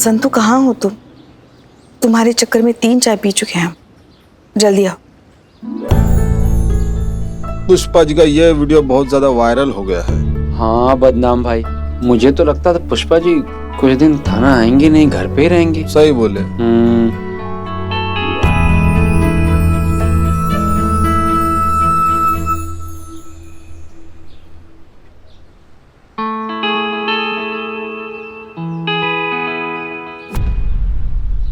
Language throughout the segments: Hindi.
संतू कहाँ हो तुम? तुम्हारे चक्कर में 3 चाय पी चुके हैं हम। जल्दी आओ। पुष्पा जी का यह वीडियो बहुत ज्यादा वायरल हो गया है। हाँ बदनाम भाई, मुझे तो लगता था पुष्पा जी कुछ दिन थाना आएंगे नहीं, घर पे ही रहेंगे। सही बोले।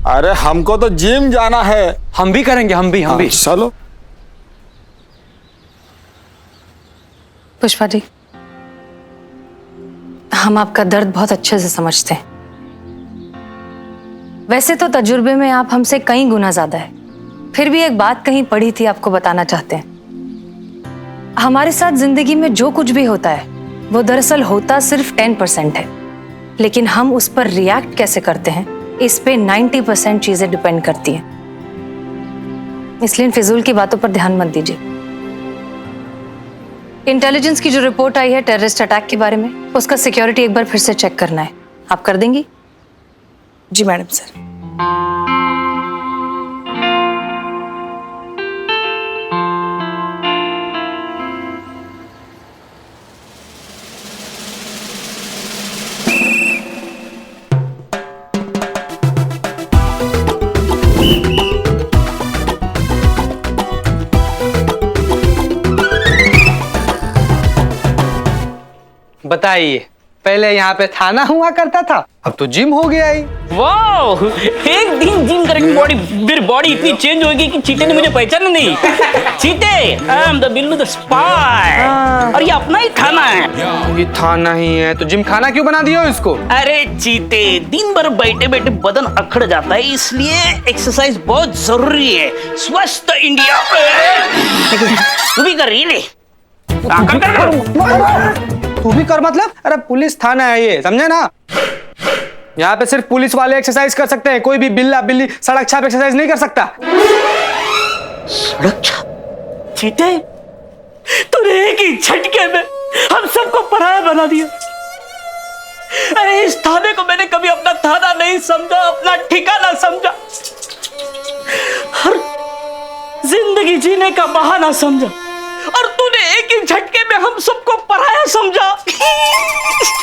अरे हमको तो जिम जाना है। हम भी करेंगे, हम भी। चलो। पुष्पा जी, हम आपका दर्द बहुत अच्छे से समझते हैं। वैसे तो तजुर्बे में आप हमसे कई गुना ज्यादा है, फिर भी एक बात कहीं पढ़ी थी, आपको बताना चाहते हैं। हमारे साथ जिंदगी में जो कुछ भी होता है वो दरअसल होता सिर्फ 10% है, लेकिन हम उस पर रिएक्ट कैसे करते हैं इस पे 90% चीजें डिपेंड करती हैं। इसलिए इन फिजूल की बातों पर ध्यान मत दीजिए। इंटेलिजेंस की जो रिपोर्ट आई है टेररिस्ट अटैक के बारे में, उसका सिक्योरिटी एक बार फिर से चेक करना है। आप कर देंगी? जी मैडम सर। बताइए, पहले यहाँ पे थाना हुआ करता था, अब तो जिम हो गया ही। वाह, एक दिन जिम करके मेरी बॉडी इतनी चेंज होगी कि चीते ने मुझे पहचाना नहीं। चीते, I am the Billu the spy. और ये अपना ही थाना है। ये थाना ही है तो जिम खाना क्यों बना दिया हो इसको? अरे चीते, दिन भर बैठे बैठे बदन अकड़ जाता है, इसलिए एक्सरसाइज बहुत जरूरी है। स्वस्थ इंडिया। तू भी कर रही ले। तू भी कर मतलब? अरे पुलिस थाना है ये, समझे ना? यहाँ पे सिर्फ पुलिस वाले एक्सरसाइज कर सकते हैं, कोई भी बिल्ला बिल्ली सड़क छाप एक्सरसाइज नहीं कर सकता। सड़क छाप? चीते, तूने एक ही झटके में हम सबको पराया बना दिया। अरे इस थाने को मैंने कभी अपना थाना नहीं समझा, अपना ठिकाना समझा, हर जिंदगी जीने का बहाना समझा, और तूने एक ही झटके में हम सबको पराया समझा।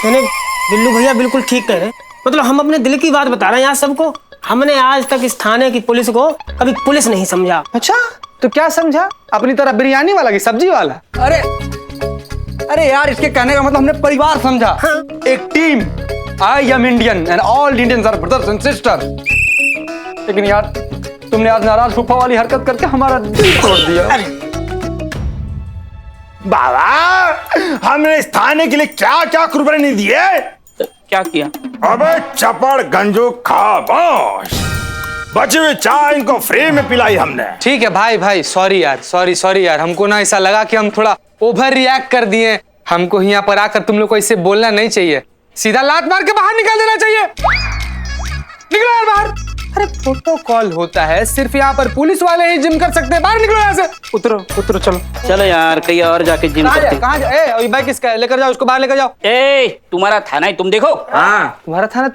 मैंने बिल्लू भैया बिल्कुल ठीक कह रहे, मतलब हम अपने दिल की बात बता रहे हैं यहाँ सबको। हमने आज तक इस थाने की पुलिस को कभी पुलिस नहीं समझा। अच्छा, तो क्या समझा? अपनी तरह बिरयानी वाला की सब्जी वाला? अरे यार, इसके कहने का मतलब हमने परिवार समझा। हाँ? एक team. I am Indian and all Indians are brothers and sisters. लेकिन यार, तुमने आज नाराज फूफा वाली हरकत करके हमारा दिल तोड़ दिया। बाबा, हमने इस थाने के लिए क्या क्या कुर्बानी दी है? क्या किया? अबे चपड़ गंजू खामोश। बचे हुए चाय इनको फ्री में पिलाई हमने। ठीक है भाई, सॉरी यार, हमको ना ऐसा लगा कि हम थोड़ा ओवर रिएक्ट कर दिए। हमको यहाँ पर आकर तुम लोग को इससे बोलना नहीं चाहिए, सीधा लात मार के बाहर निकाल देना चाहिए। निकलो यार बाहर। अरे प्रोटोकॉल होता है, सिर्फ यहाँ पर पुलिस वाले ही जिम कर सकते हैं। बाहर निकलो यहाँ से। उतरो चलो यार, कहीं और जाके जिम करते। कहाँ जा? बैग किसका है? लेकर जाओ उसको, बाहर लेकर जाओ। तुम्हारा थाना है, तुम देखो। हाँ, तुम्हारा थाना।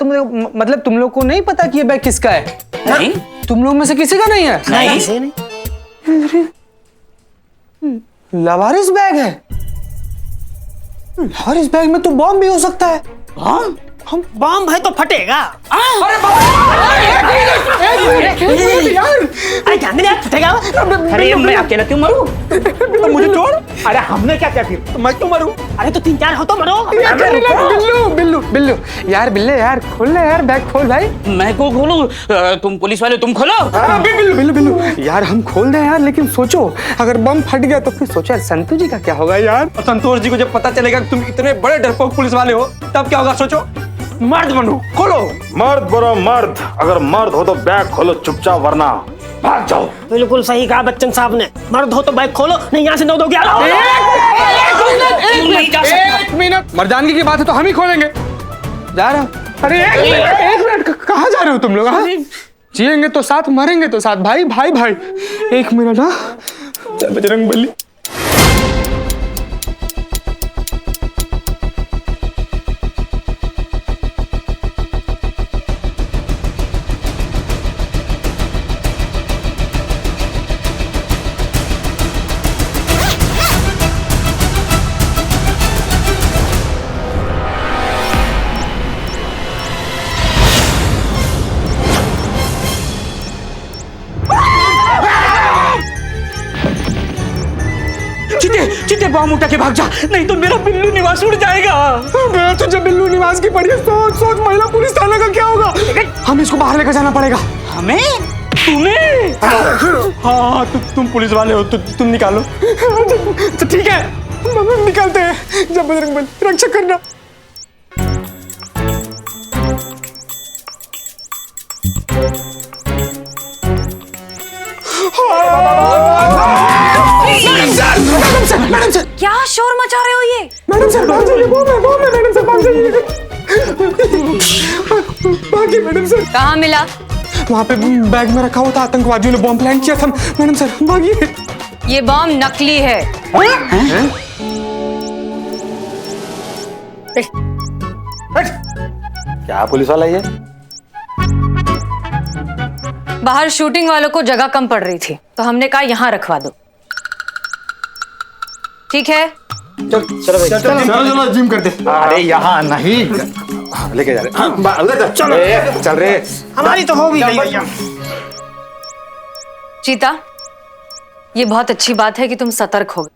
मतलब तुम लोग को नहीं पता कि ये बैग किसका है? नहीं, तुम लोग में से किसी का नहीं है? नहीं। लवारिस बैग है। और इस बैग में तो बॉम्ब भी हो सकता है। हम बम भाई तो फटेगा। अरे मैं अकेला क्यों मरूं? तो मुझे छोड़। अरे हमने क्या किया फिर? मैं क्यों मरूं? अरे तो 3-4 हो तो मरो। बिल्लू यार, बिल्ले यार, खोल ले यार, बैग खोल भाई। मैं को खोलूं? तुम पुलिस वाले, तुम खोलो। बिल्लू यार, हम खोल दे यार, लेकिन सोचो अगर बम फट गया तो फिर सोचो संतू जी का क्या होगा यार। और संतोष जी को जब पता चलेगा कि तुम इतने बड़े डरपोक पुलिस वाले हो, तब क्या होगा? सोचो। मर्द बनो, खोलो। मर्द बनो मर्द। अगर मर्द हो तो बैग खोलो चुपचाप, वरना भाग जाओ। बिल्कुल सही कहा बच्चन साहब ने। मर्द हो तो बैग खोलो, नहीं यहाँ से दो क्या? एक मिनट, मर्दानगी की बात है तो हम ही खोलेंगे। जा रहा हूँ। अरे एक मिनट, कहाँ जा रहे हो तुम लोग? जिएंगे तो साथ, मरेंगे तो साथ। भाई। एक मिनट। हाँ, बजरंगबली। बॉम्ब उठा के भाग जा, नहीं तो मेरा बिल्लू निवास उड़ जाएगा। मैं तुझे बिल्लू निवास की पड़ी है, सोच सोच महिला पुलिस थाने का क्या होगा। हमें इसको बाहर लेकर जाना पड़ेगा। हमें? तुम्हें? हाँ तुम पुलिस वाले हो, तुम निकालो। तो ठीक है, हम निकालते हैं। जब बजरंगबली रक्षा करना। मैडम सर क्या शोर मचा रहे हो ये? मैडम सर भाग जाइए, बॉम्ब है मैडम सर, भाग जाइए। भागिए मैडम सर। कहाँ मिला? वहाँ पे बैग में रखा हुआ था, आतंकवादियों ने बॉम्ब प्लान किया था। मैडम सर भागिए। ये बॉम्ब नकली है। क्या पुलिस वाला ये? बाहर शूटिंग वालों को जगह कम पड़ रही थी तो हमने कहा यहाँ रखवा दो। ठीक है? चलो जिम करते। अरे यहाँ नहीं, लेके जा रहे। चलो चल रहे। हमारी तो हो भी गई भैया। चीता, ये बहुत अच्छी बात है कि तुम सतर्क हो गए,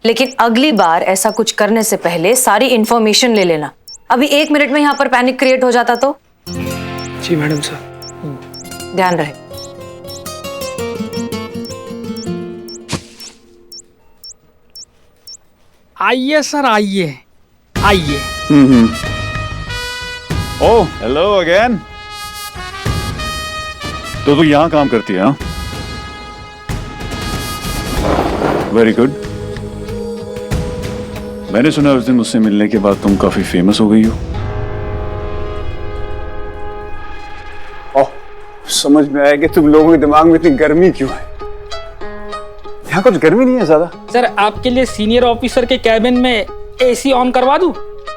लेकिन अगली बार ऐसा कुछ करने से पहले सारी इंफॉर्मेशन ले लेना। अभी 1 मिनट में यहाँ पर पैनिक क्रिएट हो जाता तो। जी मैडम सर। ध्यान रहे। आइए सर, आइए आइए। Oh hello again. तो तू यहाँ काम करती है? Very good. मैंने सुना उस दिन मुझसे मिलने के बाद तुम काफी फेमस हो गई हो। ओह, समझ में आया कि तुम लोगों के दिमाग में इतनी गर्मी क्यों है। यहाँ कुछ गर्मी नहीं है ज्यादा। सर आपके लिए सीनियर ऑफिसर के कैबिन में एसी ऑन करवा दूं?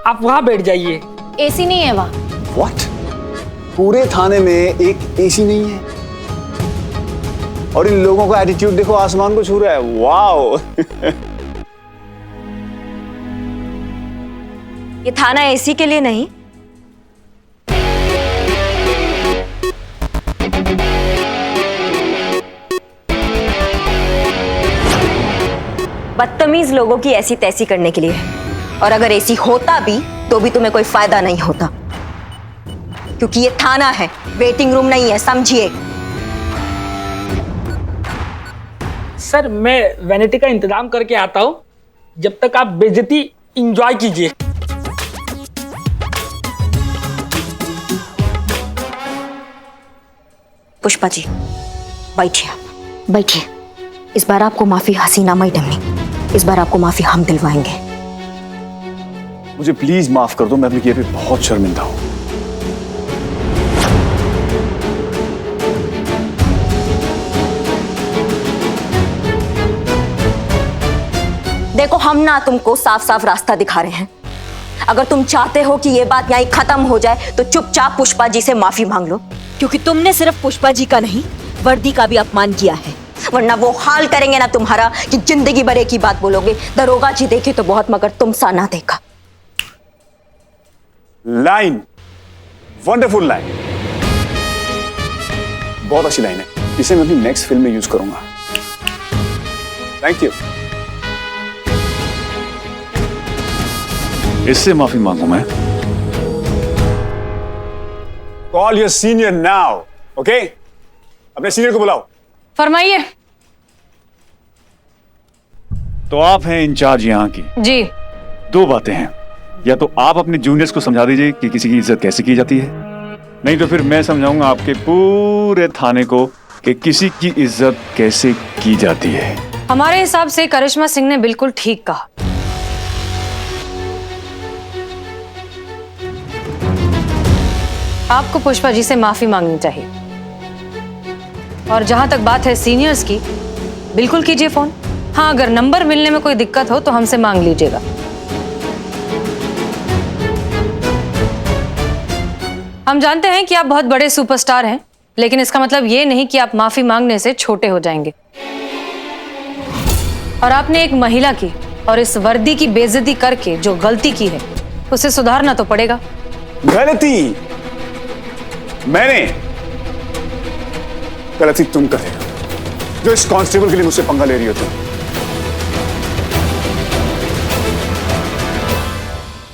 आप वहां बैठ जाइए। एसी नहीं है वहां। व्हाट? पूरे थाने में एक एसी नहीं है? और इन लोगों का एटीट्यूड देखो, आसमान को छू रहा है। वाओ। ये थाना एसी के लिए नहीं, बदतमीज लोगों की ऐसी तैसी करने के लिए है। और अगर एसी होता भी तो भी तुम्हें कोई फायदा नहीं होता, क्योंकि ये थाना है, वेटिंग रूम नहीं है, समझिए। सर मैं वैनिटी का इंतजाम करके आता हूं, जब तक आप बेइज्जती एंजॉय कीजिए। पुष्पा जी बैठिए, आप बैठिए। इस बार आपको माफी हसीना मैडम ने, इस बार आपको माफी हम दिलवाएंगे। मुझे प्लीज माफ कर दो, मैं अपने किए पे बहुत शर्मिंदा हूं। देखो, हम ना तुमको साफ साफ रास्ता दिखा रहे हैं। अगर तुम चाहते हो कि ये बात यहीं खत्म हो जाए तो चुपचाप पुष्पा जी से माफी मांग लो, क्योंकि तुमने सिर्फ पुष्पा जी का नहीं, वर्दी का भी अपमान किया है। वरना वो हाल करेंगे ना तुम्हारा कि जिंदगी भर एक ही बात बोलोगे, दरोगा जी देखे तो बहुत मगर तुम सा ना देखा। लाइन, वंडरफुल लाइन, बहुत अच्छी लाइन है। इसे मैं अपनी नेक्स्ट फिल्म में यूज करूंगा। Thank you. इससे माफी मांगू मैं। Call your senior now, okay? अपने सीनियर को बुलाओ। फरमाइए। तो आप हैं इंचार्ज यहाँ की? जी। 2 बातें हैं, या तो आप अपने जूनियर्स को समझा दीजिए कि किसी की इज्जत कैसे की जाती है, नहीं तो फिर मैं समझाऊंगा आपके पूरे थाने को कि किसी की इज्जत कैसे की जाती है। हमारे हिसाब से करिश्मा सिंह ने बिल्कुल ठीक कहा। आपको पुष्पा जी से माफी मांगनी चाहिए। और जहां तक बात है सीनियर्स की, बिल्कुल कीजिए फोन। हाँ, अगर नंबर मिलने में कोई दिक्कत हो तो हमसे मांग लीजिएगा। हम जानते हैं कि आप बहुत बड़े सुपरस्टार हैं, लेकिन इसका मतलब ये नहीं कि आप माफी मांगने से छोटे हो जाएंगे। और आपने एक महिला की और इस वर्दी की बेइज्जती करके जो गलती की है उसे सुधारना तो पड़ेगा। गलती मैंने? गलती तुम कर रहे हो, जो इस कांस्टेबल के लिए मुझसे पंगा ले रही हो तुम।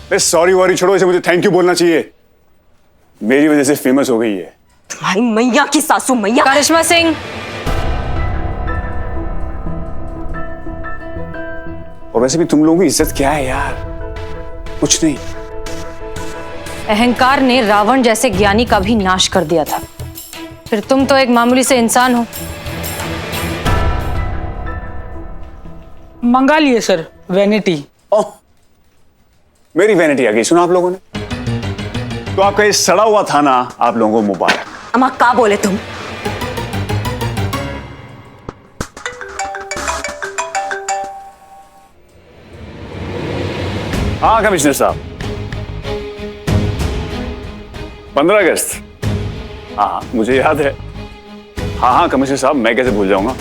सॉरी वॉरी छोड़ो, इसे मुझे थैंक यू बोलना चाहिए। मेरी वजह से फेमस हो गई है। तुम्हारी मैया की सासू मैया। करिश्मा सिंह, और वैसे भी तुम लोगों की इज्जत क्या है यार? कुछ नहीं। अहंकार ने रावण जैसे ज्ञानी का भी नाश कर दिया था, फिर तुम तो एक मामूली से इंसान हो। मंगा लिए सर वैनिटी। ओह, मेरी वैनिटी आ गई, सुना आप लोगों ने? तो आपका ये सड़ा हुआ थाना आप लोगों को मुबारक। अम्मा का बोले तुम? हाँ कमिश्नर साहब, 15 अगस्त। हाँ मुझे याद है। हाँ कमिश्नर साहब, मैं कैसे भूल जाऊंगा।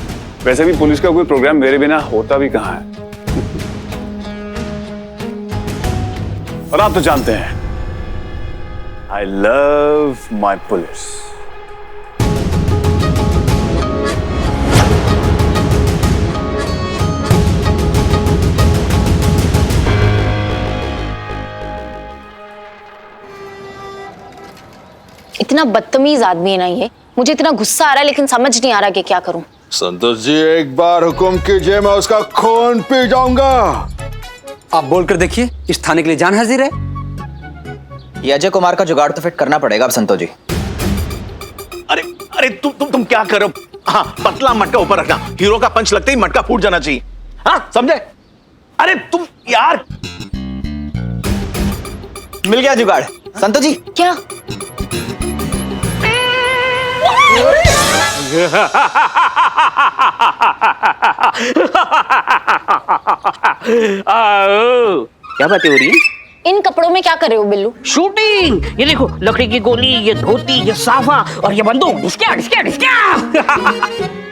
वैसे भी पुलिस का कोई प्रोग्राम मेरे बिना होता भी कहाँ है। और आप तो जानते हैं, आई लव माई पुलिस। इतना बदतमीज आदमी है ना ये। मुझे इतना गुस्सा आ रहा है लेकिन समझ नहीं आ रहा कि क्या करूं। संतोष जी, एक बार हुक्म कीजिए, मैं उसका खून पी जाऊंगा। आप बोलकर देखिए, इस थाने के लिए जान हाजिर है। ये अजय कुमार का जुगाड़ तो फिट करना पड़ेगा अब संतोष जी। अरे अरे तुम क्या करो? हाँ, पतला मटका ऊपर रखना, हीरो का पंच लगते ही मटका फूट जाना चाहिए। हाँ समझे? अरे तुम यार। मिल गया जुगाड़ संतोष जी। क्या? क्या बातें हो रही है? इन कपड़ों में क्या कर रहे हो बिल्लू? शूटिंग। ये देखो, लकड़ी की गोली, ये धोती, ये साफा और ये बंदूक। डिस्क्या डिस्क्या डिस्क्या।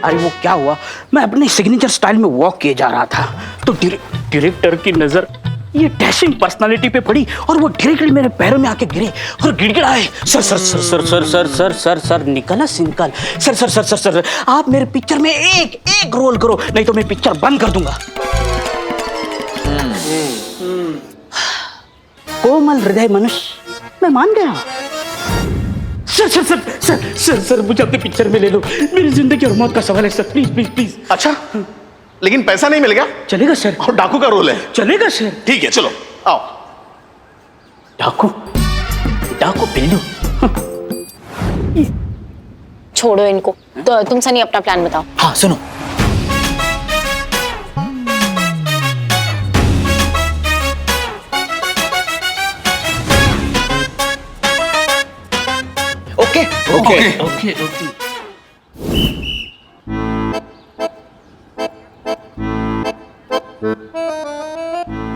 अरे वो क्या हुआ, मैं अपने सिग्नेचर स्टाइल में वॉक किए जा रहा था तो डायरेक्टर की नजर ये डैशिंग पर्सनालिटी पे पड़ी और वो डायरेक्टली मेरे पैरों में आके गिरे और गिड़गिड़ाए, sir sir sir sir sir sir sir sir sir निकला सिंकल, sir sir sir sir sir आप मेरे पिक्चर में एक एक रोल करो, नहीं तो मैं पिक्चर बंद कर दूंगा। कोमल हृदय मनुष्य, मैं मान गया। Sir sir sir sir sir sir मुझे अपने पिक्चर में ले लो, मेरी जिंदगी और मौत का सवाल है सर, प्लीज प्लीज प्लीज। अच्छा, लेकिन पैसा नहीं मिलेगा? चलेगा सर। और डाकू का रोल है? चलेगा सर। ठीक है, चलो आओ। डाकू? डाकू बिल्लू? छोड़ो इनको, तो तुम सनी अपना प्लान बताओ। हाँ सुनो, ओके ओके ओके ओके।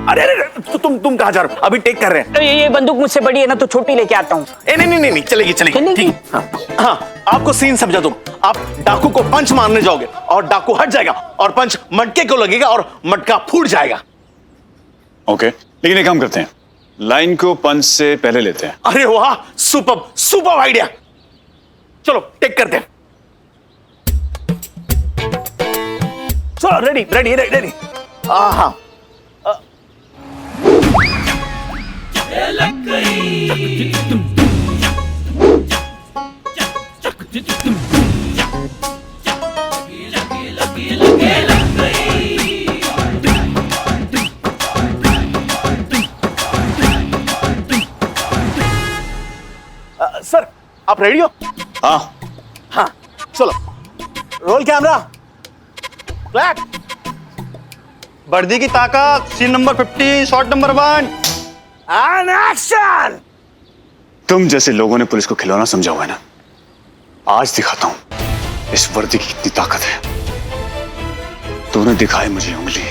अरे अरे तुम कहाँ जा रहे हो? अभी टेक कर रहे हैं। ये बंदूक मुझसे बड़ी है ना, तो छोटी लेके आता हूँ। नहीं चलेगी चलेगी, ठीक। हाँ, आपको सीन समझा दूं। आप डाकू को पंच मारने जाओगे और डाकू हट जाएगा और पंच मटके को लगेगा और मटका फूट जाएगा। ओके, लेकिन एक काम करते हैं, लाइन को पंच से पहले लेते हैं। अरे वाह, सुपर सुपर आइडिया। चलो टेक करते हैं। चलो रेडी रेडी रेडी। हाँ सर, आप रेडी हो? हाँ चलो, रोल कैमरा, क्लैप। वर्दी की ताकत, scene number 50, shot number 1 and action. तुम जैसे लोगों ने पुलिस को खिलौना समझा हुआ है ना, आज दिखाता हूं इस वर्दी की कितनी ताकत है। तूने दिखाई मुझे उंगली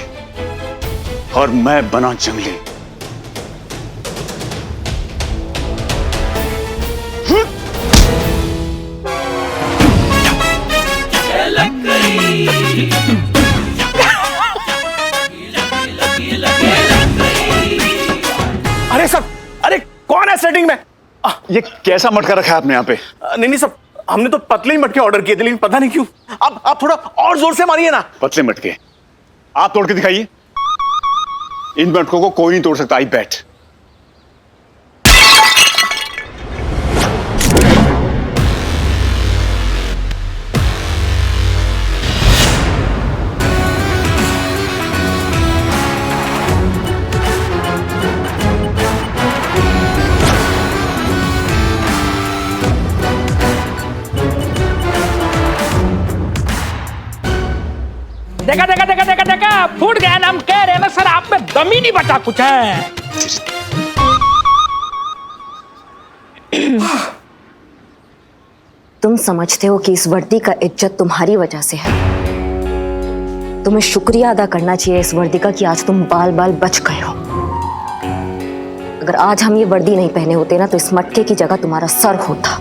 और मैं बना जंगली। अरे सब, अरे कौन है सेटिंग में? ये कैसा मटका रखा है आपने यहाँ पे? नहीं सब, हमने तो पतले ही मटके ऑर्डर किए थे, लेकिन पता नहीं क्यों आप थोड़ा और जोर से मारिए ना। पतले मटके आप तोड़ के दिखाइए। इन मटकों को कोई नहीं तोड़ सकता, आई बैट। देखा देखा देखा देखा देखा, फूट गया ना। हम कह रहे हैं ना सर, आप में दम ही नहीं बचा कुछ है। तुम समझते हो कि इस वर्दी का इज्जत तुम्हारी वजह से है। तुम्हें शुक्रिया अदा करना चाहिए इस वर्दी का कि आज तुम बाल बाल बच गए हो। अगर आज हम ये वर्दी नहीं पहने होते ना तो इस मटके की जगह तुम्हारा सर होता।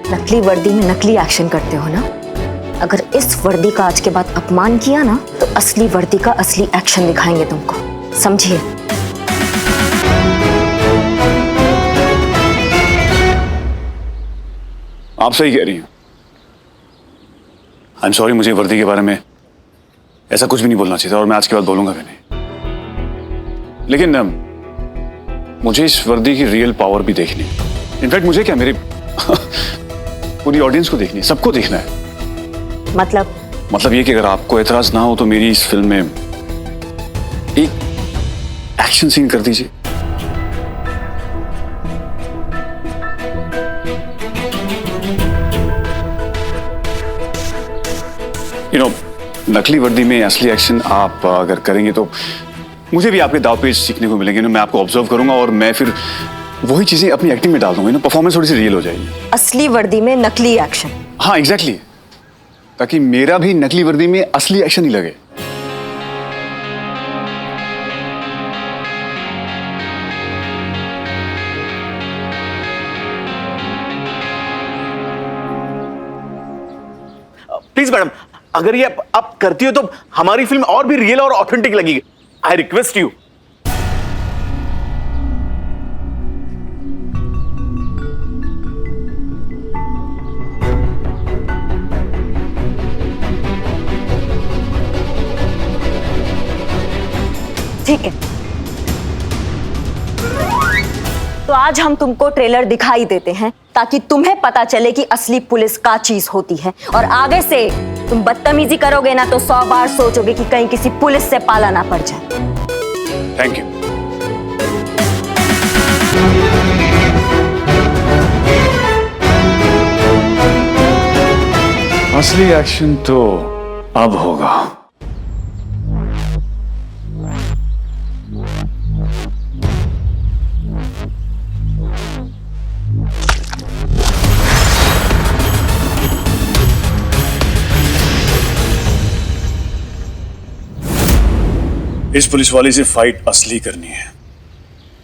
नकली वर्दी में नकली एक्शन करते हो ना। अगर इस वर्दी का आज के बाद अपमान किया ना तो असली वर्दी का असली एक्शन दिखाएंगे तुमको, समझिए। आप सही कह रही हैं। आई एम सॉरी, मुझे वर्दी के बारे में ऐसा कुछ भी नहीं बोलना चाहिए था और मैं आज के बाद बोलूंगा भी नहीं। लेकिन मुझे इस वर्दी की रियल पावर भी देखनी है। इनफैक्ट मुझे क्या, मेरे पूरी ऑडियंस को देखनी है, सबको देखना है। मतलब ये कि अगर आपको एतराज ना हो तो मेरी इस फिल्म में एक एक्शन सीन कर दीजिए। नकली वर्दी में असली एक्शन आप अगर करेंगे तो मुझे भी आपके दाव पेच सीखने को मिलेंगे। मैं आपको ऑब्जर्व करूंगा और मैं फिर वही चीजें अपनी एक्टिंग में डाल दूंगा। परफॉर्मेंस थोड़ी सी रियल हो जाएगी। असली वर्दी में नकली एक्शन। हाँ एग्जैक्टली, ताकि मेरा भी नकली वर्दी में असली एक्शन ही लगे। प्लीज मैडम, अगर ये आप करती हो तो हमारी फिल्म और भी रियल और ऑथेंटिक लगेगी। I request you. ठीक है, तो आज हम तुमको ट्रेलर दिखाई देते हैं ताकि तुम्हें पता चले कि असली पुलिस क्या चीज होती है। और आगे से तुम बदतमीजी करोगे ना तो 100 बार सोचोगे कि कहीं किसी पुलिस से पाला ना पड़ जाए। Thank you. असली एक्शन तो अब होगा। इस पुलिस वाले से फाइट असली करनी है।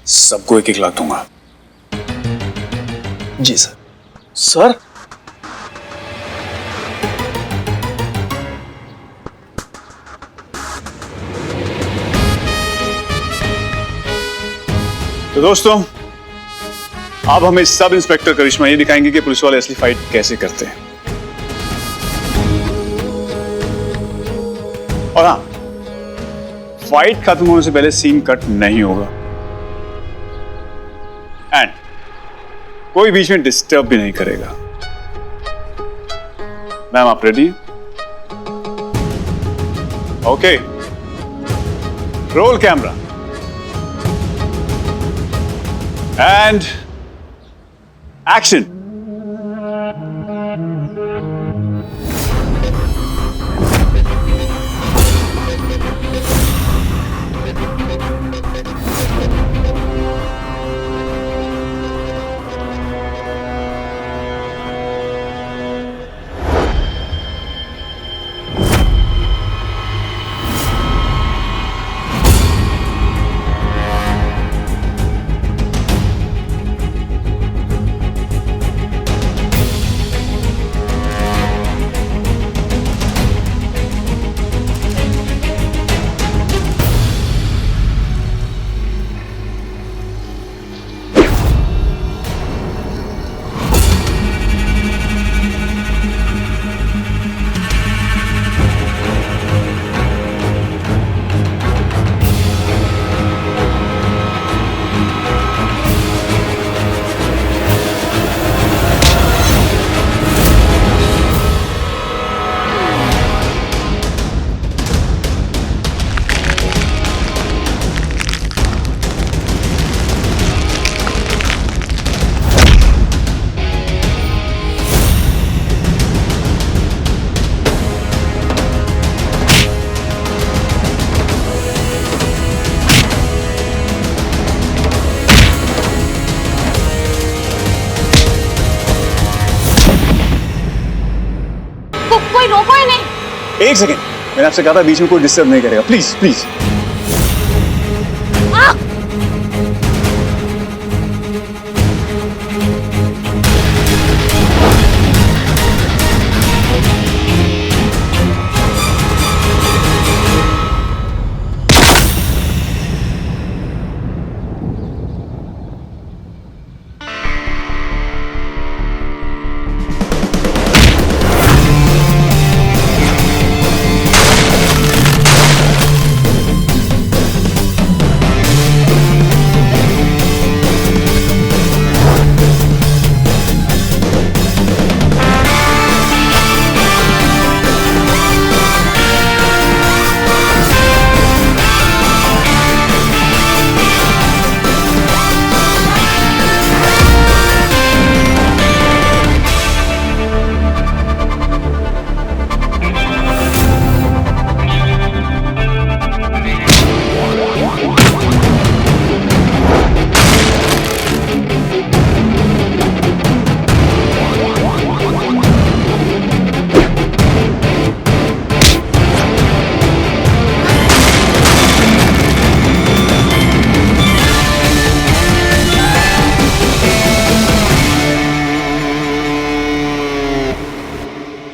सबको 1-1 लाख दूंगा। जी सर। सर तो दोस्तों, अब हमें सब इंस्पेक्टर करिश्मा ये दिखाएंगे कि पुलिस वाले असली फाइट कैसे करते हैं। और हाँ, फाइट खत्म होने से पहले सीन कट नहीं होगा एंड कोई बीच में डिस्टर्ब भी नहीं करेगा। मैम आप ready? Okay, roll camera and action. रोको ही नहीं। एक सेकेंड, मैंने आपसे कहा था बीच में कोई डिस्टर्ब नहीं करेगा। Please please.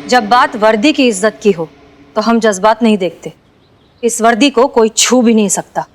जब बात वर्दी की इज्जत की हो तो हम जज्बात नहीं देखते। इस वर्दी को कोई छू भी नहीं सकता।